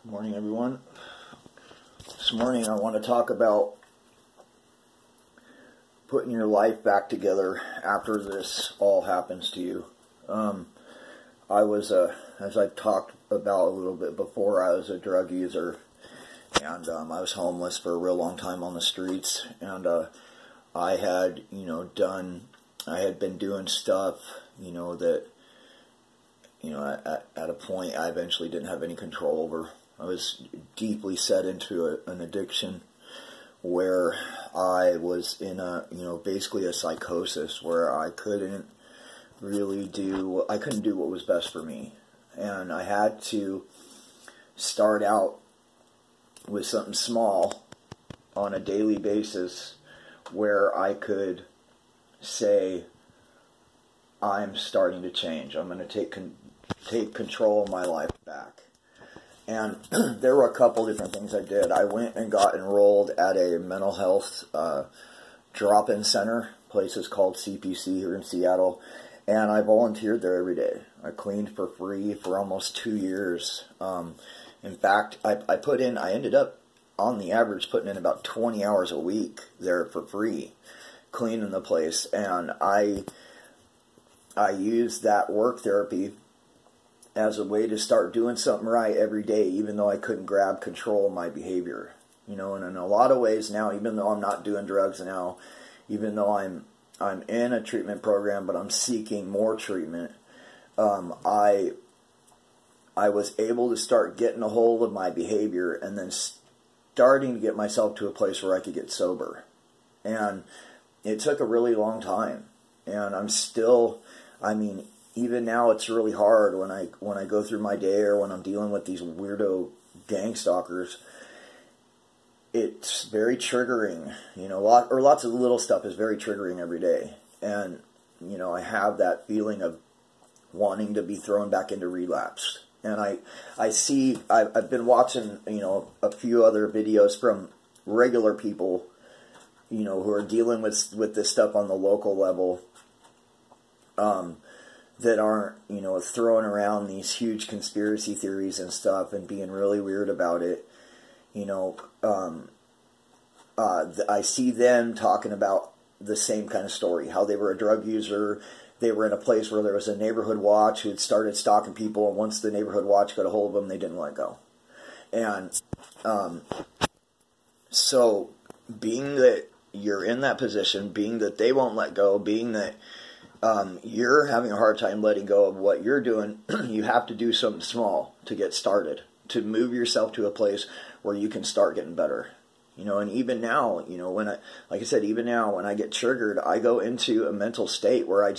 Good morning, everyone. This morning I want to talk about putting your life back together after this all happens to you. I was, as I talked about a little bit before, I was a drug user, and I was homeless for a real long time on the streets, and I had, I had been doing stuff, that, at a point I eventually didn't have any control over. I was deeply set into an addiction where I was in basically a psychosis where I couldn't do what was best for me. And I had to start out with something small on a daily basis where I could say, I'm starting to change. I'm going to take control of my life back. And there were a couple different things I did. I went and got enrolled at a mental health drop-in center. Place is called CPC here in Seattle. And I volunteered there every day. I cleaned for free for almost 2 years. In fact, I ended up, on the average, putting in about 20 hours a week there for free, cleaning the place. And I used that work therapy as a way to start doing something right every day, even though I couldn't grab control of my behavior. And in a lot of ways now, even though I'm not doing drugs now, even though I'm in a treatment program, but I'm seeking more treatment, I was able to start getting a hold of my behavior and then starting to get myself to a place where I could get sober. And it took a really long time. And I'm still, even now it's really hard when I go through my day or when I'm dealing with these weirdo gang stalkers. It's very triggering, lots of little stuff is very triggering every day. And, I have that feeling of wanting to be thrown back into relapse. And I've been watching, a few other videos from regular people, who are dealing with this stuff on the local level, that aren't, throwing around these huge conspiracy theories and stuff and being really weird about it. I see them talking about the same kind of story, how they were a drug user. They were in a place where there was a neighborhood watch who had started stalking people, and once the neighborhood watch got a hold of them, they didn't let go. And so being that you're in that position, being that they won't let go, being that you're having a hard time letting go of what you're doing, you have to do something small to get started, to move yourself to a place where you can start getting better. And even now, even now when I get triggered, I go into a mental state where a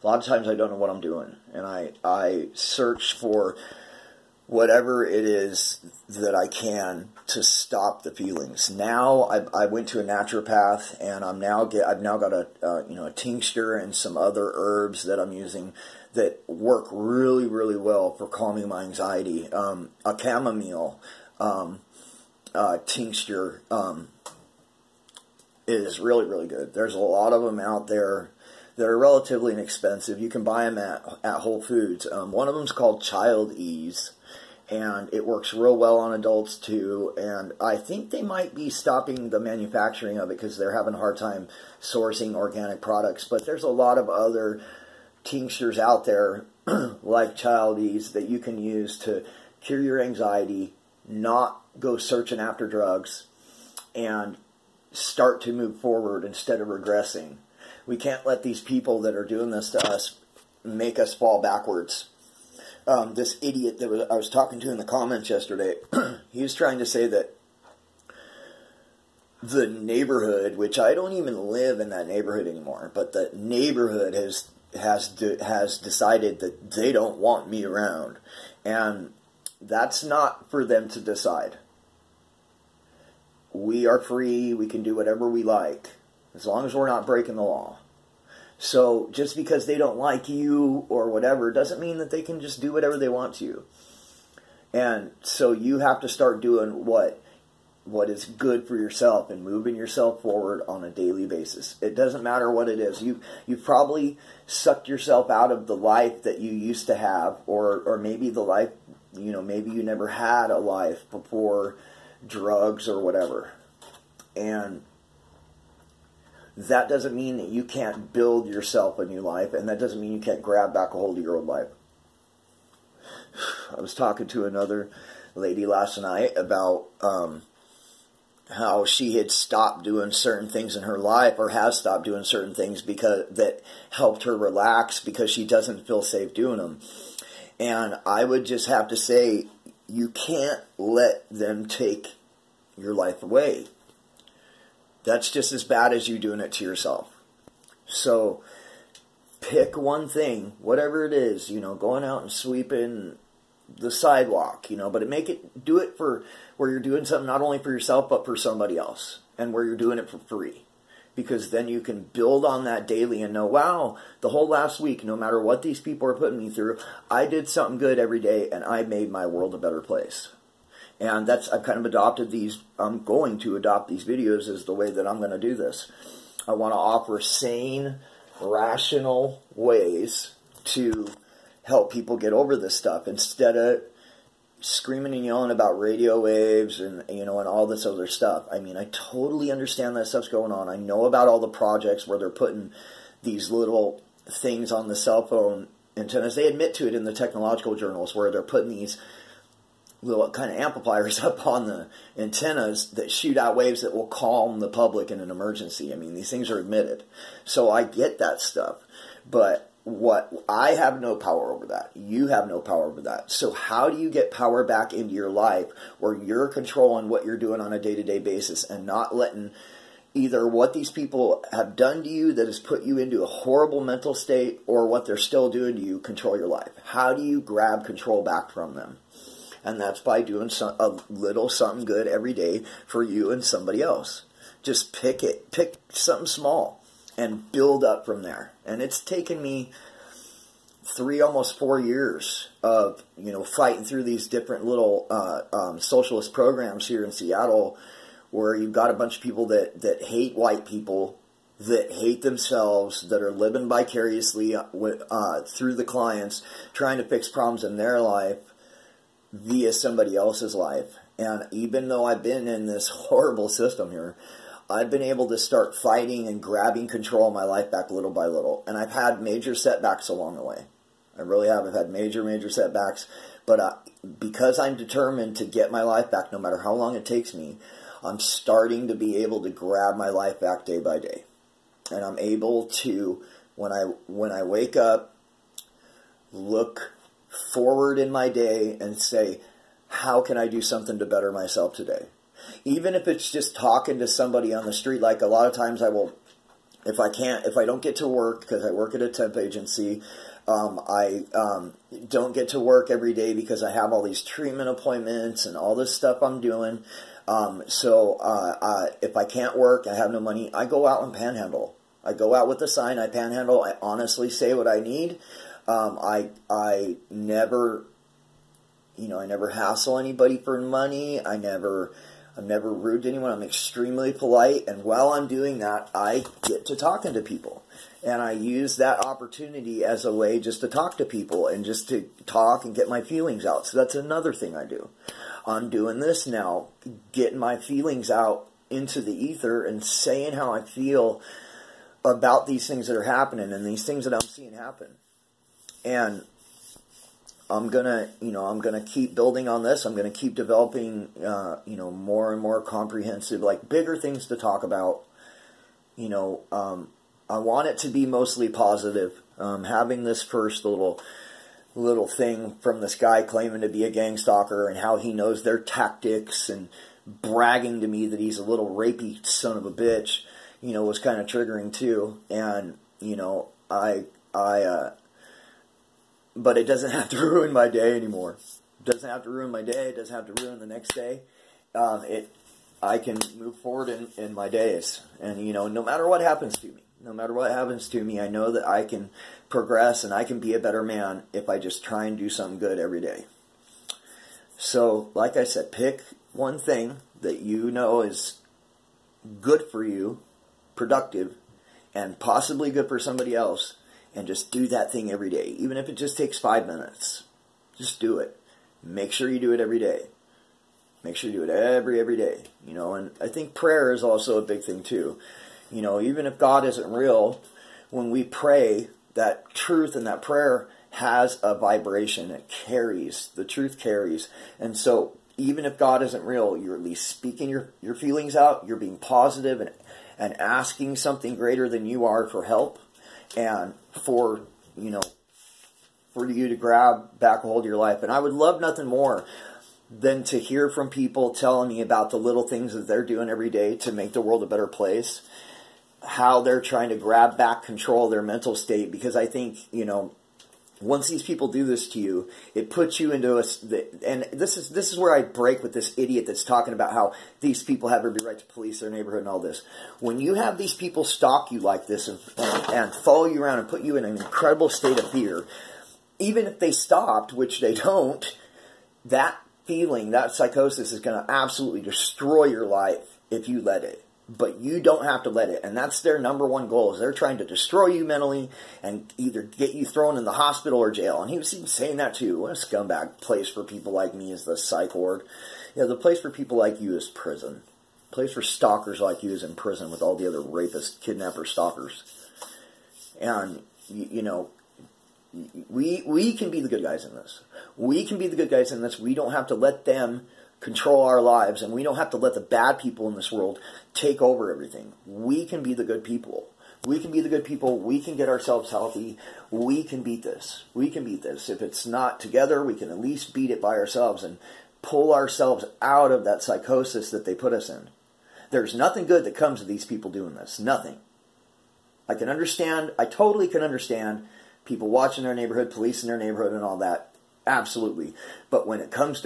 lot of times I don't know what I'm doing. And I search for whatever it is that I can to stop the feelings. Now I went to a naturopath, and I've now got a tincture and some other herbs that I'm using that work really, really well for calming my anxiety. A chamomile tincture is really, really good. There's a lot of them out there. They're relatively inexpensive. You can buy them at Whole Foods. One of them is called Child Ease, and it works real well on adults too. And I think they might be stopping the manufacturing of it because they're having a hard time sourcing organic products. But there's a lot of other tinctures out there like Child Ease that you can use to cure your anxiety, not go searching after drugs, and start to move forward instead of regressing. We can't let these people that are doing this to us make us fall backwards. This idiot that I was talking to in the comments yesterday, he was trying to say that the neighborhood, which I don't even live in that neighborhood anymore, but the neighborhood has decided that they don't want me around. And that's not for them to decide. We are free. We can do whatever we like, as long as we're not breaking the law. So just because they don't like you or whatever doesn't mean that they can just do whatever they want to. And so you have to start doing what is good for yourself and moving yourself forward on a daily basis. It doesn't matter what it is. You've probably sucked yourself out of the life that you used to have, or maybe the life You know, maybe you never had a life before drugs or whatever. And that doesn't mean that you can't build yourself a new life, and that doesn't mean you can't grab back a hold of your old life. I was talking to another lady last night about how she had stopped doing certain things in her life, or has stopped doing certain things because that helped her relax because she doesn't feel safe doing them. And I would just have to say, you can't let them take your life away. That's just as bad as you doing it to yourself. So pick one thing, whatever it is, you know, going out and sweeping the sidewalk, you know, but do it for where you're doing something not only for yourself, but for somebody else, and where you're doing it for free. Because then you can build on that daily and know, wow, the whole last week, no matter what these people are putting me through, I did something good every day, and I made my world a better place. And I've kind of adopted these, I'm going to adopt these videos as the way that I'm going to do this. I want to offer sane, rational ways to help people get over this stuff, instead of screaming and yelling about radio waves and, you know, and all this other stuff. I mean, I totally understand that stuff's going on. I know about all the projects where they're putting these little things on the cell phone antennas. They admit to it in the technological journals, where they're putting these little kind of amplifiers up on the antennas that shoot out waves that will calm the public in an emergency. I mean, these things are admitted. So I get that stuff. But I have no power over that. You have no power over that. So how do you get power back into your life where you're controlling what you're doing on a day-to-day basis, and not letting either what these people have done to you that has put you into a horrible mental state, or what they're still doing to you, control your life? How do you grab control back from them? And that's by doing a little something good every day for you and somebody else. Just pick something small and build up from there. And it's taken me 3, almost 4 years of, you know, fighting through these different little socialist programs here in Seattle, where you've got a bunch of people that hate white people, that hate themselves, that are living vicariously through the clients, trying to fix problems in their life via somebody else's life. And even though I've been in this horrible system here, I've been able to start fighting and grabbing control of my life back little by little. And I've had major setbacks along the way. I really have. I've had major setbacks. But because I'm determined to get my life back, no matter how long it takes me, I'm starting to be able to grab my life back day by day. And I'm able to, when I wake up, look forward in my day and say, how can I do something to better myself today? Even if it's just talking to somebody on the street. Like, a lot of times I will, if I don't get to work, because I work at a temp agency, I don't get to work every day because I have all these treatment appointments and all this stuff I'm doing. So if I can't work, I have no money, I go out and panhandle. I go out with a sign, I panhandle, I honestly say what I need. I never, you know, I never hassle anybody for money. I'm never rude to anyone. I'm extremely polite. And while I'm doing that, I get to talking to people. And I use that opportunity as a way just to talk to people and just to talk and get my feelings out. So that's another thing I do. I'm doing this now, getting my feelings out into the ether and saying how I feel about these things that are happening and these things that I'm seeing happen. And I'm gonna keep building on this. I'm gonna keep developing, more and more comprehensive, like bigger things to talk about. I want it to be mostly positive. Having this first little thing from this guy claiming to be a gang stalker and how he knows their tactics and bragging to me that he's a little rapey son of a bitch, was kind of triggering too. And but it doesn't have to ruin my day anymore. It doesn't have to ruin my day. It doesn't have to ruin the next day. I can move forward in my days. And, no matter what happens to me, I know that I can progress and I can be a better man if I just try and do something good every day. So, like I said, pick one thing that you know is good for you, productive, and possibly good for somebody else, and just do that thing every day. Even if it just takes 5 minutes, just do it. make sure you do it every day. Make sure you do it every day. You know, and I think prayer is also a big thing too. You know, even if God isn't real, when we pray, that truth and that prayer has a vibration. It carries. The truth carries. And so even if God isn't real, you're at least speaking your feelings out. You're being positive and asking something greater than you are for help and for, you know, for you to grab back a hold of your life. And I would love nothing more than to hear from people telling me about the little things that they're doing every day to make the world a better place, how they're trying to grab back control of their mental state, because I think, you know, once these people do this to you, it puts you into and this is where I break with this idiot that's talking about how these people have every right to police their neighborhood and all this. When you have these people stalk you like this and follow you around and put you in an incredible state of fear, even if they stopped, which they don't, that feeling, that psychosis is going to absolutely destroy your life if you let it. But you don't have to let it. And that's their number one goal, is they're trying to destroy you mentally and either get you thrown in the hospital or jail. And he was even saying that too. What a scumbag place for people like me is the psych ward. Yeah, the place for people like you is prison. The place for stalkers like you is in prison with all the other rapists, kidnappers, stalkers. And, you know, we can be the good guys in this. We can be the good guys in this. We don't have to let them control our lives, and we don't have to let the bad people in this world take over everything. We can be the good people. We can be the good people. We can get ourselves healthy. We can beat this. We can beat this. If it's not together, we can at least beat it by ourselves and pull ourselves out of that psychosis that they put us in. There's nothing good that comes of these people doing this. Nothing. I can understand. I totally can understand people watching their neighborhood, policing their neighborhood and all that. Absolutely. But when it comes to